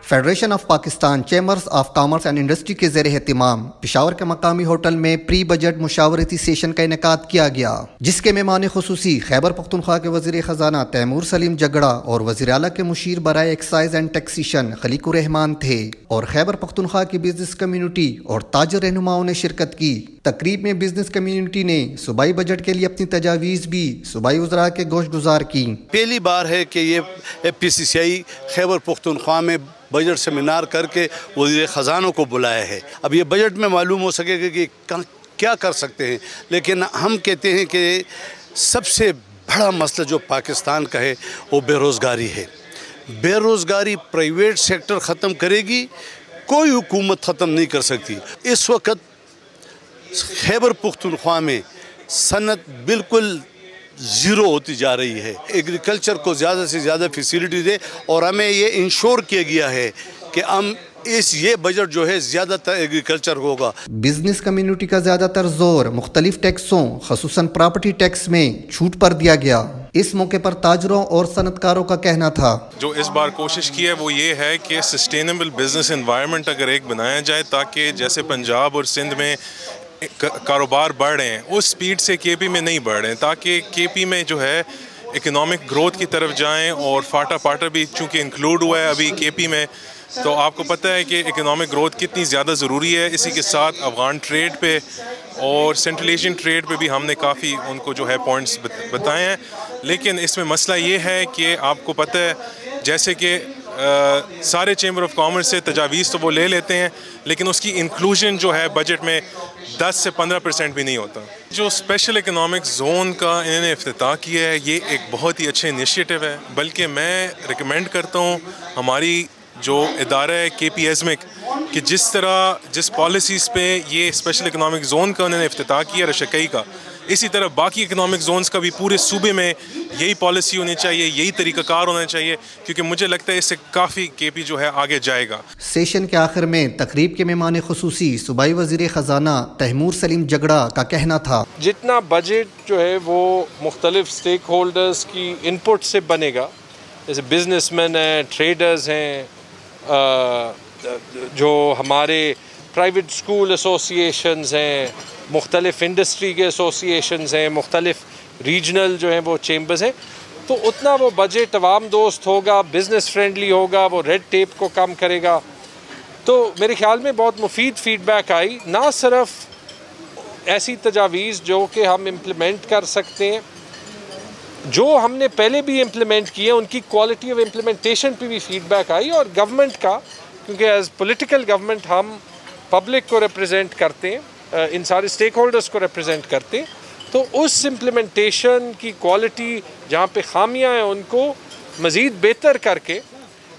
Federation of Pakistan chambers of commerce and industry کے زیر اہتمام پشاور کے مقامی ہوٹل میں پری بجٹ مشاورتی سیشن کا انعقاد کیا گیا، جس کے مہمان خصوصی خیبر پختونخوا کے وزیر خزانہ تیمور سلیم جگڑا اور وزیر اعلیٰ کے مشیر برائے ایکسائز اینڈ ٹیکسیشن خلیق الرحمان تھے، اور خیبر پختونخوا کی بزنس کمیونٹی اور تاجر رہنماؤں نے شرکت کی۔ تقریب میں بزنس کمیونٹی نے صوبائی بجٹ کے لیے اپنی تجاویز بھی صوبائی وزراء کے گوش گزار کی۔ پہلی بار ہے کہ یہ PCCI خیبر پختونخوا میں بجٹ سیمینار کر کے وزیر خزانوں کو بلایا ہے۔ اب یہ بجٹ میں معلوم ہو سکے گا کہ کیا کر سکتے ہیں، لیکن ہم کہتے ہیں کہ سب سے بڑا مسئلہ جو پاکستان کا ہے وہ بے روزگاری ہے۔ بے روزگاری پرائیویٹ سیکٹر ختم کرے گی، کوئی حکومت ختم نہیں کر سکتی۔ اس وقت خیبر پختونخوا میں صنعت بالکل زیرو ہوتی جا رہی ہے۔ ایگریکلچر کو زیادہ سے زیادہ فیسیلیٹی دے، اور ہمیں یہ انشور کیا گیا ہے کہ ہم یہ بجٹ جو ہے زیادہ تر ایگریکلچر ہوگا۔ بزنس کمیونٹی کا زیادہ تر زور مختلف ٹیکسوں خصوصاً پراپرٹی ٹیکس میں چھوٹ پر دیا گیا۔ اس موقع پر تاجروں اور صنعت کاروں کا کہنا تھا، جو اس بار کوشش کی ہے وہ یہ ہے کہ سسٹینیبل بزنس انوائرمنٹ اگر ایک بنایا جائے، تاکہ جیسے پنجاب اور سندھ میں کاروبار بڑھ رہے ہیں اس سپیڈ سے KP میں نہیں بڑھ رہے ہیں، تاکہ KP میں جو ہے اکنامک گروتھ کی طرف جائیں، اور فاٹا بھی چونکہ انکلوڈ ہوا ہے ابھی KP میں، تو آپ کو پتہ ہے کہ اکنامک گروتھ کتنی زیادہ ضروری ہے۔ اسی کے ساتھ افغان ٹریڈ پہ اور سینٹرل ایشین ٹریڈ پہ بھی ہم نے کافی ان کو جو ہے پوائنٹس بتائے ہیں، لیکن اس میں مسئلہ یہ ہے کہ آپ کو پتہ ہے جیسے کہ سارے چیمبر آف کامرس سے تجاویز تو وہ لے لیتے ہیں، لیکن اس کی انکلوژن جو ہے بجٹ میں 10 سے 15% بھی نہیں ہوتا۔ جو اسپیشل اکنامک زون کا انہوں نے افتتاح کیا ہے، یہ ایک بہت ہی اچھے انیشیٹو ہے، بلکہ میں ریکمینڈ کرتا ہوں ہماری جو ادارہ ہے KP ازمک کہ جس پالیسیز پہ یہ اسپیشل اکنامک زون کا انہوں نے افتتاح کیا رشکئی کا، اسی طرح باقی اکنامک زونز کا بھی پورے صوبے میں یہی پالیسی ہونی چاہیے، یہی طریقہ کار ہونا چاہیے، کیونکہ مجھے لگتا ہے اس سے کافی KP جو ہے آگے جائے گا۔ سیشن کے آخر میں تقریب کے مہمان خصوصی صوبائی وزیر خزانہ تیمور سلیم جگڑا کا کہنا تھا، جتنا بجٹ جو ہے وہ مختلف سٹیک ہولڈرز کی انپٹ سے بنے گا، جیسے بزنس مین ہیں، ٹریڈرز ہیں، جو ہمارے پرائیویٹ اسکول ایسوسیشنز ہیں، مختلف انڈسٹری کے ایسوسیشنز ہیں، مختلف ریجنل جو ہیں وہ چیمبرز ہیں، تو اتنا وہ بجٹ عوام دوست ہوگا، بزنس فرینڈلی ہوگا، وہ ریڈ ٹیپ کو کم کرے گا۔ تو میرے خیال میں بہت مفید فیڈ بیک آئی، نہ صرف ایسی تجاویز جو کہ ہم امپلیمنٹ کر سکتے ہیں، جو ہم نے پہلے بھی امپلیمنٹ کیے ان کی کوالٹی آف امپلیمنٹیشن پہ بھی فیڈ بیک آئی، اور گورنمنٹ کا، کیونکہ ایز پولیٹیکل گورنمنٹ ہم پبلک کو ریپرزینٹ کرتے ہیں، ان سارے سٹیک ہولڈرز کو ریپرزینٹ کرتے ہیں، تو اس امپلیمنٹیشن کی کوالٹی جہاں پہ خامیاں ہیں ان کو مزید بہتر کر کے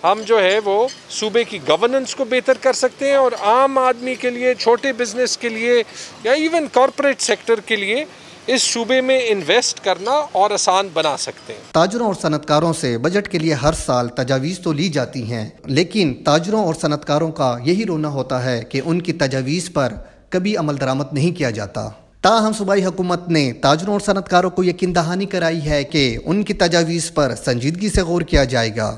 ہم جو ہے وہ صوبے کی گورننس کو بہتر کر سکتے ہیں، اور عام آدمی کے لیے، چھوٹے بزنس کے لیے، یا ایون کارپوریٹ سیکٹر کے لیے اس صوبے میں انویسٹ کرنا اور آسان بنا سکتے ہیں۔ تاجروں اور صنعت کاروں سے بجٹ کے لیے ہر سال تجاویز تو لی جاتی ہیں، لیکن تاجروں اور صنعت کاروں کا یہی رونا ہوتا ہے کہ ان کی تجاویز پر کبھی عمل درآمد نہیں کیا جاتا۔ تاہم صوبائی حکومت نے تاجروں اور صنعت کاروں کو یقین دہانی کرائی ہے کہ ان کی تجاویز پر سنجیدگی سے غور کیا جائے گا۔